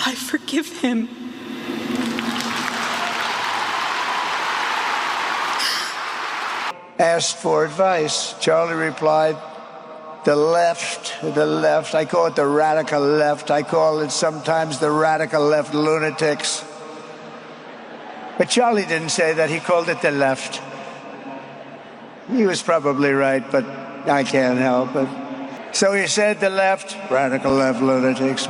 I forgive him. Asked for advice. Charlie replied, the left. I call it the radical left. I call it sometimes the radical left lunatics. But Charlie didn't say that. He called it the left. He was probably right, but I can't help it. So he said the left, radical left lunatics.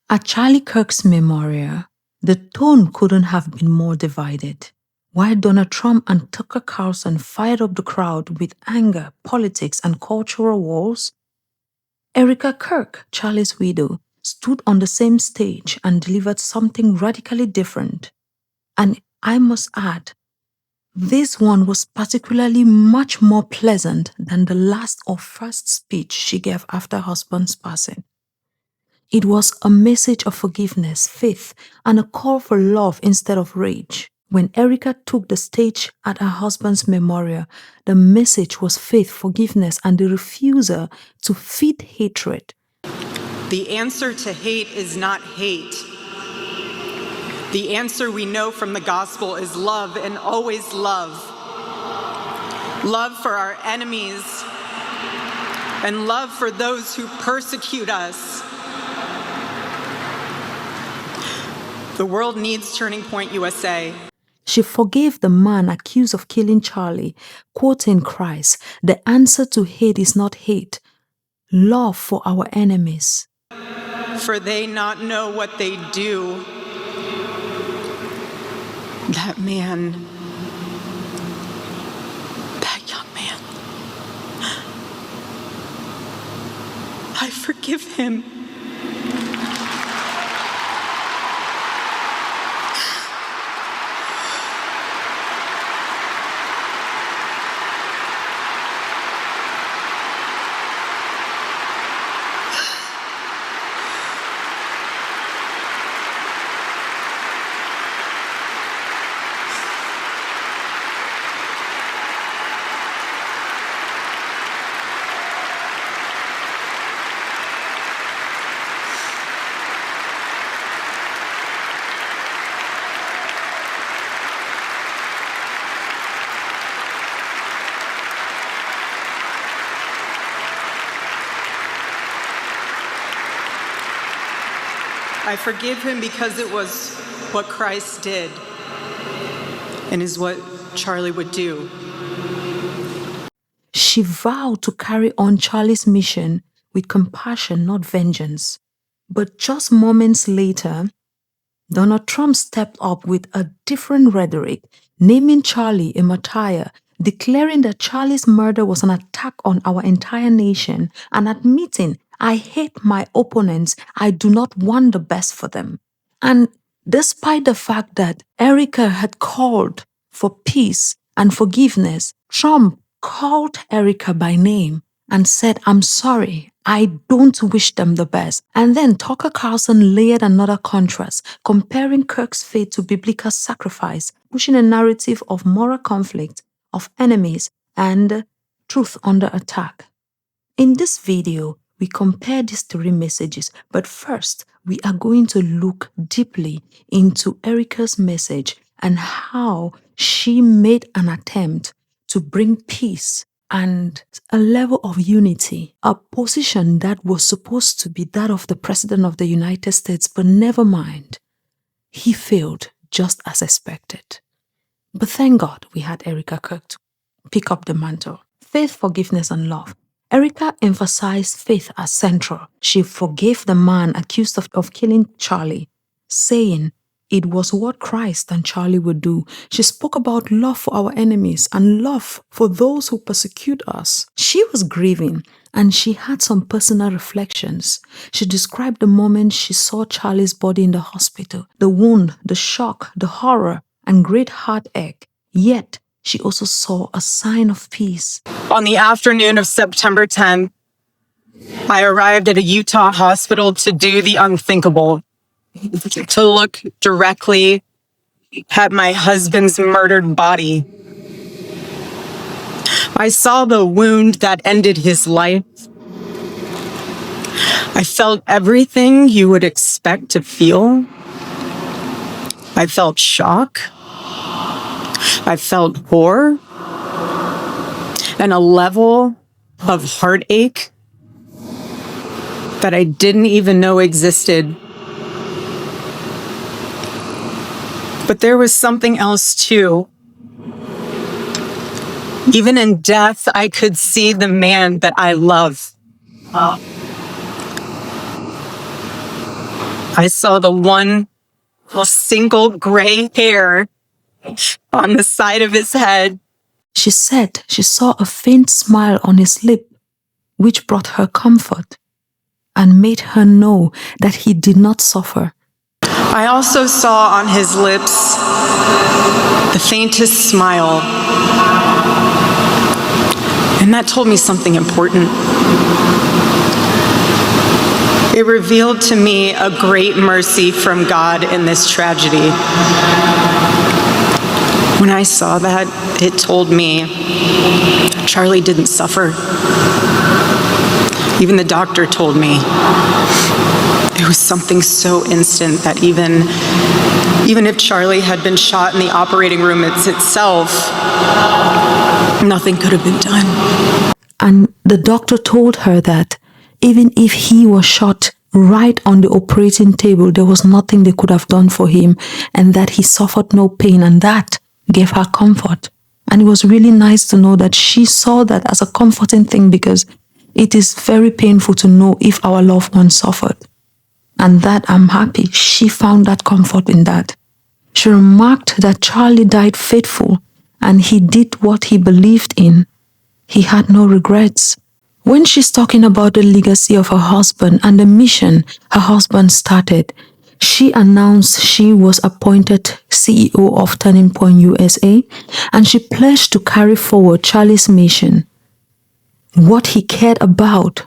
At Charlie Kirk's memorial, the tone couldn't have been more divided. While Donald Trump and Tucker Carlson fired up the crowd with anger, politics, and cultural wars, Erika Kirk, Charlie's widow, stood on the same stage and delivered something radically different. And I must add, this one was particularly much more pleasant than the last or first speech she gave after her husband's passing. It was a message of forgiveness, faith, and a call for love instead of rage. When Erika took the stage at her husband's memorial, the message was faith, forgiveness, and the refusal to feed hatred. The answer to hate is not hate. The answer we know from the gospel is love, and always love. Love for our enemies and love for those who persecute us. The world needs Turning Point USA. She forgave the man accused of killing Charlie, quoting Christ, "The answer to hate is not hate, love for our enemies. For they not know what they do." That man, that young man, I forgive him. I forgive him because it was what Christ did and is what Charlie would do. She vowed to carry on Charlie's mission with compassion, not vengeance. But just moments later, Donald Trump stepped up with a different rhetoric, naming Charlie a martyr, declaring that Charlie's murder was an attack on our entire nation, and admitting, "I hate my opponents, I do not want the best for them." And despite the fact that Erika had called for peace and forgiveness, Trump called Erika by name and said, "I'm sorry, I don't wish them the best." And then Tucker Carlson layered another contrast, comparing Kirk's faith to biblical sacrifice, pushing a narrative of moral conflict, of enemies, and truth under attack. In this video, we compare these three messages, but first, we are going to look deeply into Erika's message and how she made an attempt to bring peace and a level of unity, a position that was supposed to be that of the President of the United States, but never mind. He failed just as expected. But thank God we had Erika Kirk to pick up the mantle. Faith, forgiveness, and love. Erika emphasized faith as central. She forgave the man accused of killing Charlie, saying it was what Christ and Charlie would do. She spoke about love for our enemies and love for those who persecute us. She was grieving, and she had some personal reflections. She described the moment she saw Charlie's body in the hospital, the wound, the shock, the horror, and great heartache. Yet, she also saw a sign of peace. On the afternoon of September 10th, I arrived at a Utah hospital to do the unthinkable, to look directly at my husband's murdered body. I saw the wound that ended his life. I felt everything you would expect to feel. I felt shock. I felt horror and a level of heartache that I didn't even know existed. But there was something else too. Even in death, I could see the man that I love. I saw the one single gray hair on the side of his head. She said she saw a faint smile on his lip, which brought her comfort and made her know that he did not suffer. I also saw on his lips the faintest smile. And that told me something important. It revealed to me a great mercy from God in this tragedy. When I saw that, it told me Charlie didn't suffer. Even the doctor told me. It was something so instant that even if Charlie had been shot in the operating room itself, nothing could have been done. And the doctor told her that even if he was shot right on the operating table, there was nothing they could have done for him, and that he suffered no pain, and that gave her comfort. And it was really nice to know that she saw that as a comforting thing, because it is very painful to know if our loved one suffered. And that I'm happy she found that comfort in that. She remarked that Charlie died faithful and he did what he believed in. He had no regrets. When she's talking about the legacy of her husband and the mission her husband started, she announced she was appointed CEO of Turning Point USA, and she pledged to carry forward Charlie's mission. What he cared about,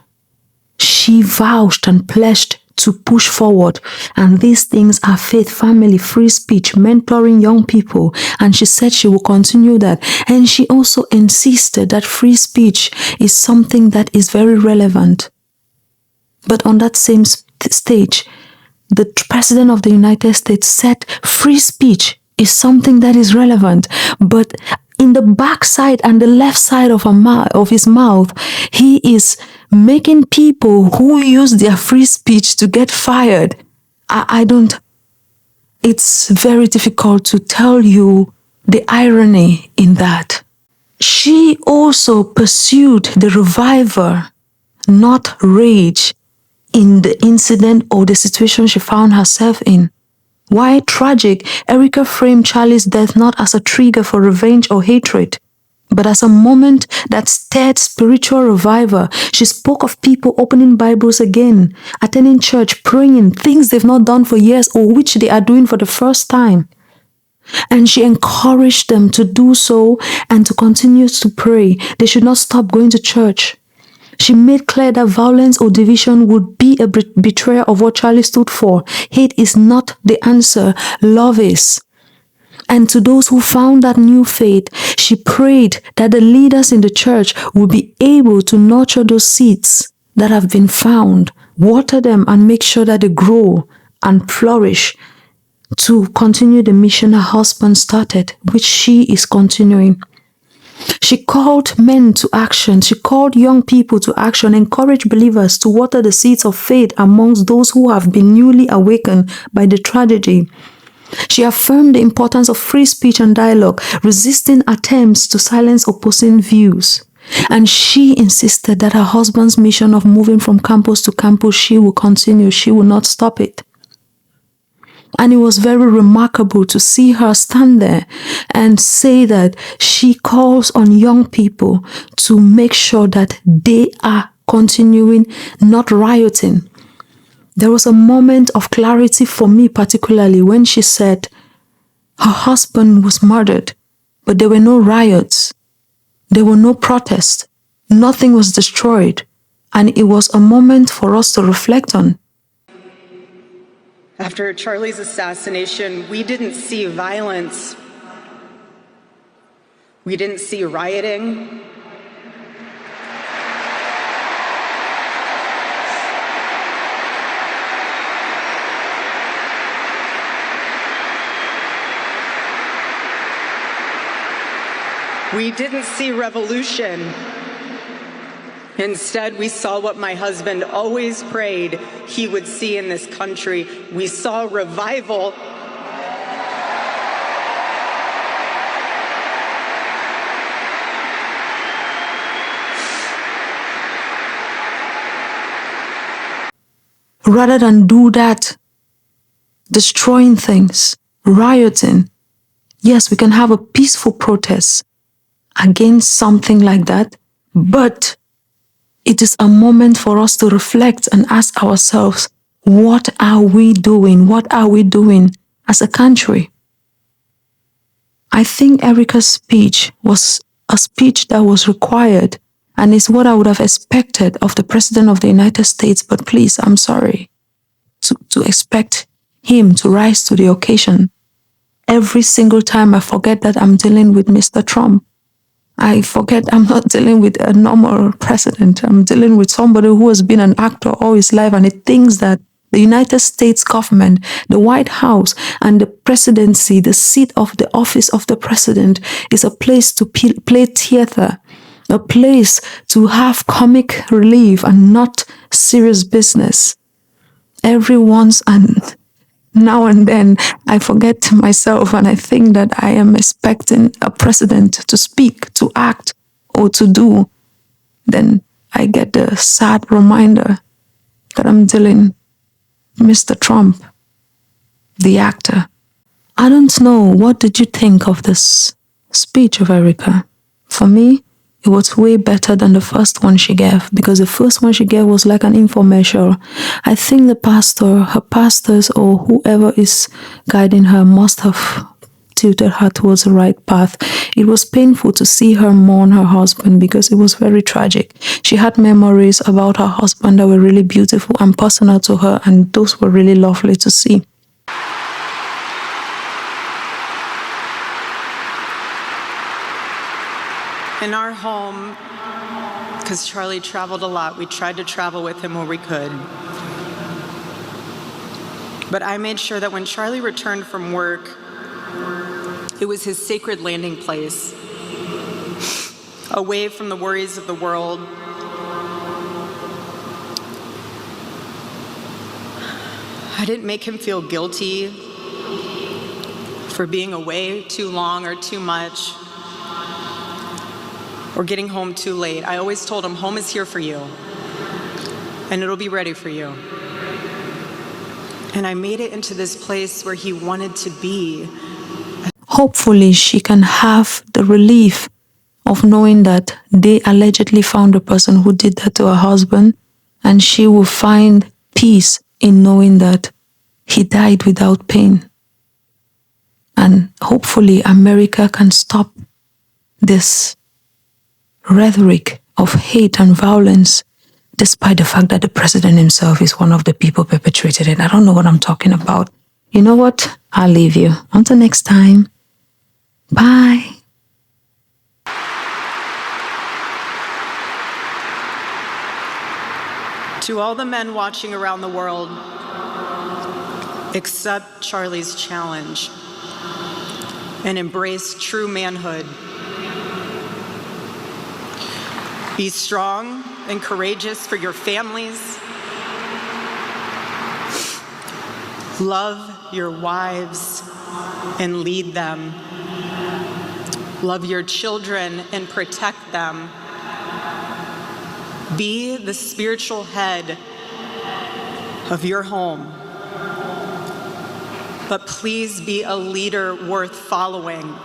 she vouched and pledged to push forward. And these things are faith, family, free speech, mentoring young people. And she said she will continue that. And she also insisted that free speech is something that is very relevant. But on that same stage, the President of the United States said free speech is something that is relevant. But in the backside and the left side of his mouth, he is making people who use their free speech to get fired. It's very difficult to tell you the irony in that. She also pursued the reviver, not rage, in the incident or the situation she found herself in. Why tragic, Erika framed Charlie's death not as a trigger for revenge or hatred, but as a moment that stirred spiritual revival. She spoke of people opening Bibles again, attending church, praying, things they've not done for years or which they are doing for the first time. And she encouraged them to do so and to continue to pray. They should not stop going to church. She made clear that violence or division would be a betrayal of what Charlie stood for. Hate is not the answer. Love is. And to those who found that new faith, she prayed that the leaders in the church would be able to nurture those seeds that have been found, water them and make sure that they grow and flourish to continue the mission her husband started, which she is continuing. She called men to action. She called young people to action, encouraged believers to water the seeds of faith amongst those who have been newly awakened by the tragedy. She affirmed the importance of free speech and dialogue, resisting attempts to silence opposing views. And she insisted that her husband's mission of moving from campus to campus, she will continue. She will not stop it. And it was very remarkable to see her stand there and say that she calls on young people to make sure that they are continuing, not rioting. There was a moment of clarity for me, particularly when she said her husband was murdered, but there were no riots. There were no protests. Nothing was destroyed. And it was a moment for us to reflect on. After Charlie's assassination, we didn't see violence. We didn't see rioting. We didn't see revolution. Instead, we saw what my husband always prayed he would see in this country. We saw revival. Rather than do that, destroying things, rioting, yes, we can have a peaceful protest against something like that, but it is a moment for us to reflect and ask ourselves, what are we doing? What are we doing as a country? I think Erika's speech was a speech that was required and is what I would have expected of the President of the United States, but please, I'm sorry, to expect him to rise to the occasion. Every single time I forget that I'm dealing with Mr. Trump. I forget I'm not dealing with a normal president. I'm dealing with somebody who has been an actor all his life, and he thinks that the United States government, the White House, and the presidency, the seat of the office of the president, is a place to play theater, a place to have comic relief and not serious business. Every once and now and then, I forget myself and I think that I am expecting a president to speak, to act, or to do. Then I get the sad reminder that I'm dealing Mr. Trump, the actor. I don't know, what did you think of this speech of Erika? For me, it was way better than the first one she gave, because the first one she gave was like an infomercial. I think the pastor, her pastors, or whoever is guiding her must have tilted her towards the right path. It was painful to see her mourn her husband because it was very tragic. She had memories about her husband that were really beautiful and personal to her, and those were really lovely to see. In our home, because Charlie traveled a lot, we tried to travel with him where we could. But I made sure that when Charlie returned from work, it was his sacred landing place, away from the worries of the world. I didn't make him feel guilty for being away too long or too much, or getting home too late. I always told him, home is here for you, and it'll be ready for you. And I made it into this place where he wanted to be. Hopefully, she can have the relief of knowing that they allegedly found the person who did that to her husband, and she will find peace in knowing that he died without pain. And hopefully, America can stop this rhetoric of hate and violence, despite the fact that the president himself is one of the people perpetrated it. I don't know what I'm talking about. You know what? I'll leave you. Until next time. Bye. To all the men watching around the world, accept Charlie's challenge and embrace true manhood. Be strong and courageous for your families. Love your wives and lead them. Love your children and protect them. Be the spiritual head of your home. But please be a leader worth following.